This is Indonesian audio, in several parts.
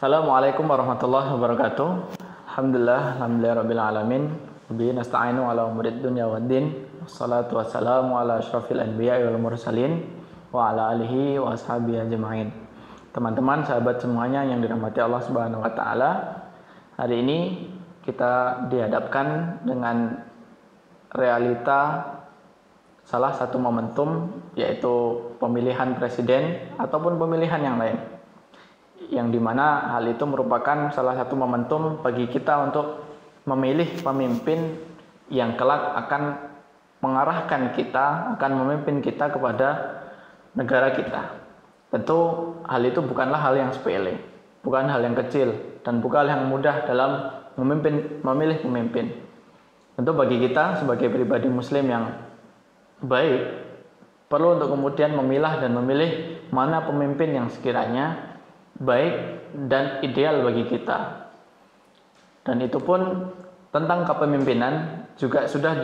Assalamualaikum warahmatullahi wabarakatuh. Alhamdulillahirabbil alamin. Bihi nasta'inu ala umurid dunya waddin. Wassalatu wassalamu ala asyrafil anbiya'i wal mursalin wa ala alihi wa ashabihi ajma'in. Teman-teman, sahabat semuanya yang dirahmati Allah Subhanahu wa taala. Hari ini kita dihadapkan dengan realita salah satu momentum, yaitu pemilihan presiden ataupun pemilihan yang lain, yang dimana hal itu merupakan salah satu momentum bagi kita untuk memilih pemimpin yang kelak akan mengarahkan kita, akan memimpin kita kepada negara kita. Tentu hal itu bukanlah hal yang sepele, bukan hal yang kecil, dan bukan hal yang mudah dalam memilih pemimpin. Tentu bagi kita sebagai pribadi muslim yang baik, perlu untuk kemudian memilah dan memilih mana pemimpin yang sekiranya baik dan ideal bagi kita. Dan itu pun tentang kepemimpinan juga sudah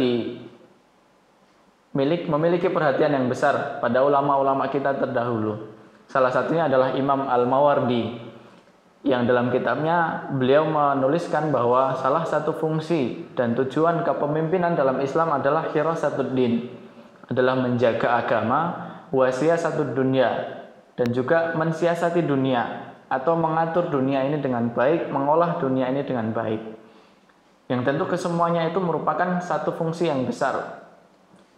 memiliki perhatian yang besar pada ulama-ulama kita terdahulu. Salah satunya adalah Imam Al-Mawardi, yang dalam kitabnya beliau menuliskan bahwa salah satu fungsi dan tujuan kepemimpinan dalam Islam adalah hirasatuddin, adalah menjaga agama, wasiyasatudd dunya, dan juga mensiasati dunia atau mengatur dunia ini dengan baik, mengolah dunia ini dengan baik. Yang tentu kesemuanya itu merupakan satu fungsi yang besar,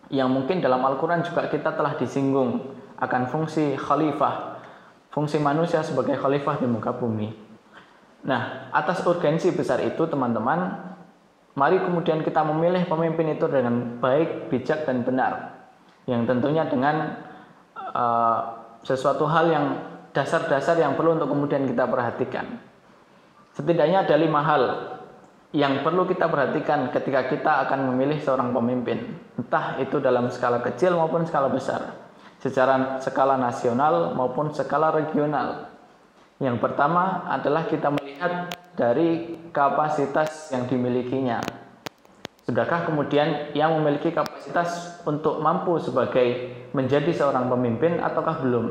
yang mungkin dalam Al-Quran juga kita telah disinggung akan fungsi khalifah, fungsi manusia sebagai khalifah di muka bumi. Nah, atas urgensi besar itu teman-teman, mari kemudian kita memilih pemimpin itu dengan baik, bijak, dan benar, yang tentunya dengan sesuatu hal yang dasar-dasar yang perlu untuk kemudian kita perhatikan. Setidaknya ada 5 hal yang perlu kita perhatikan ketika kita akan memilih seorang pemimpin, entah itu dalam skala kecil maupun skala besar, secara skala nasional maupun skala regional. Yang pertama adalah kita melihat dari kapasitas yang dimilikinya. Sudahkah kemudian yang memiliki kapasitas untuk mampu sebagai menjadi seorang pemimpin ataukah belum?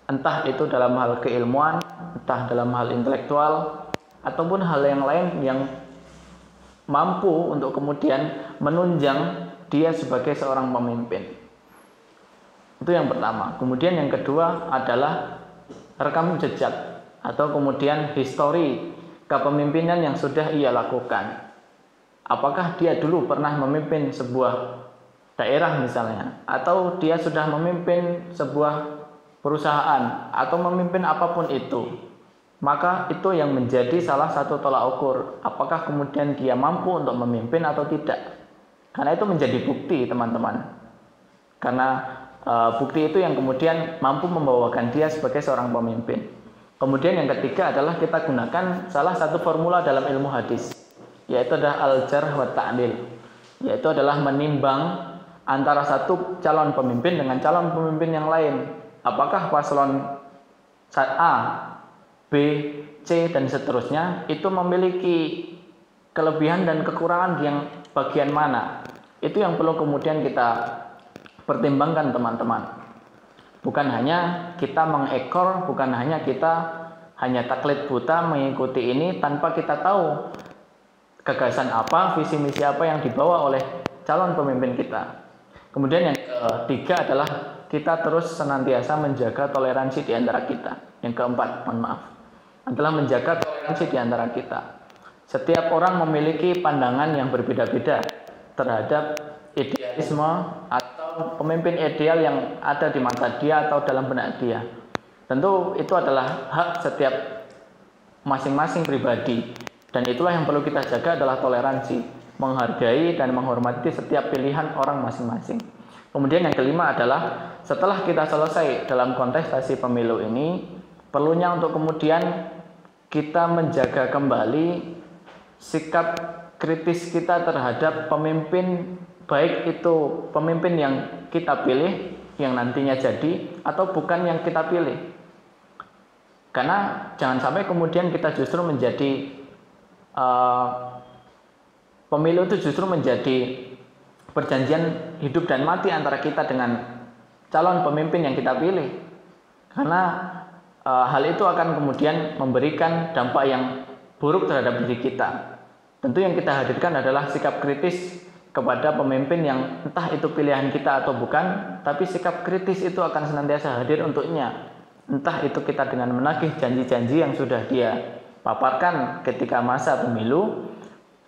Entah itu dalam hal keilmuan, entah dalam hal intelektual, ataupun hal yang lain yang mampu untuk kemudian menunjang dia sebagai seorang pemimpin. Itu yang pertama. Kemudian yang kedua adalah rekam jejak atau kemudian histori kepemimpinan yang sudah ia lakukan. Apakah dia dulu pernah memimpin sebuah daerah misalnya, atau dia sudah memimpin sebuah perusahaan, atau memimpin apapun itu. Maka itu yang menjadi salah satu tolak ukur, apakah kemudian dia mampu untuk memimpin atau tidak. Karena itu menjadi bukti teman-teman. Karena bukti itu yang kemudian mampu membawakan dia sebagai seorang pemimpin. Kemudian yang ketiga adalah kita gunakan salah satu formula dalam ilmu hadis, yaitu adalah al-jarh wa ta'dil, yaitu adalah menimbang antara satu calon pemimpin dengan calon pemimpin yang lain. Apakah paslon A, B, C, dan seterusnya itu memiliki kelebihan dan kekurangan yang bagian mana? Itu yang perlu kemudian kita pertimbangkan teman-teman. Bukan hanya kita mengekor, bukan hanya kita hanya taklid buta mengikuti ini tanpa kita tahu gagasan apa, visi misi apa yang dibawa oleh calon pemimpin kita. Kemudian yang ketiga adalah kita terus senantiasa menjaga toleransi di antara kita. Yang keempat, mohon maaf, adalah menjaga toleransi di antara kita. Setiap orang memiliki pandangan yang berbeda-beda terhadap idealisme atau pemimpin ideal yang ada di mata dia atau dalam benak dia. Tentu itu adalah hak setiap masing-masing pribadi. Dan itulah yang perlu kita jaga adalah toleransi, menghargai dan menghormati setiap pilihan orang masing-masing. Kemudian yang kelima adalah setelah kita selesai dalam kontestasi pemilu ini, perlunya untuk kemudian kita menjaga kembali sikap kritis kita terhadap pemimpin, baik itu pemimpin yang kita pilih, yang nantinya jadi, atau bukan yang kita pilih. Karena jangan sampai kemudian kita justru menjadi pemilu itu justru menjadi perjanjian hidup dan mati antara kita dengan calon pemimpin yang kita pilih. Karena hal itu akan kemudian memberikan dampak yang buruk terhadap diri kita. Tentu yang kita hadirkan adalah sikap kritis kepada pemimpin yang entah itu pilihan kita atau bukan, tapi sikap kritis itu akan senantiasa hadir untuknya. Entah itu kita dengan menagih janji-janji yang sudah dia paparkan ketika masa pemilu,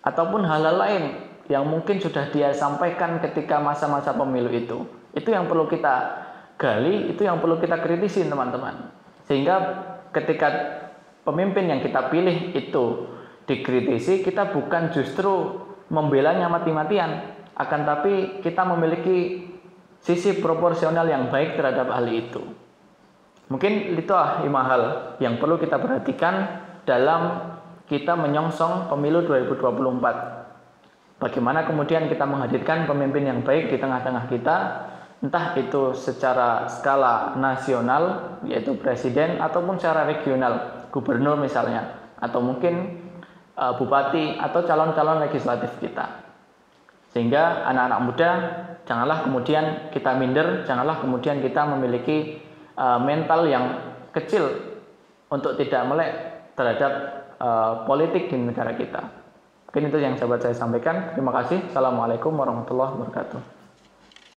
ataupun hal-hal lain yang mungkin sudah dia sampaikan ketika masa-masa pemilu itu. Itu yang perlu kita gali, itu yang perlu kita kritisi teman-teman. Sehingga ketika pemimpin yang kita pilih itu dikritisi, kita bukan justru membelanya mati-matian, akan tapi kita memiliki sisi proporsional yang baik terhadap hal itu. Mungkin itu 5 hal yang perlu kita perhatikan dalam kita menyongsong pemilu 2024. Bagaimana kemudian kita menghadirkan pemimpin yang baik di tengah-tengah kita, entah itu secara skala nasional, yaitu presiden, ataupun secara regional, gubernur misalnya, atau mungkin bupati atau calon-calon legislatif kita. Sehingga anak-anak muda, janganlah kemudian kita minder, janganlah kemudian kita memiliki mental yang kecil untuk tidak melek terhadap politik di negara kita. Mungkin itu yang dapat saya sampaikan. Terima kasih. Assalamualaikum warahmatullahi wabarakatuh.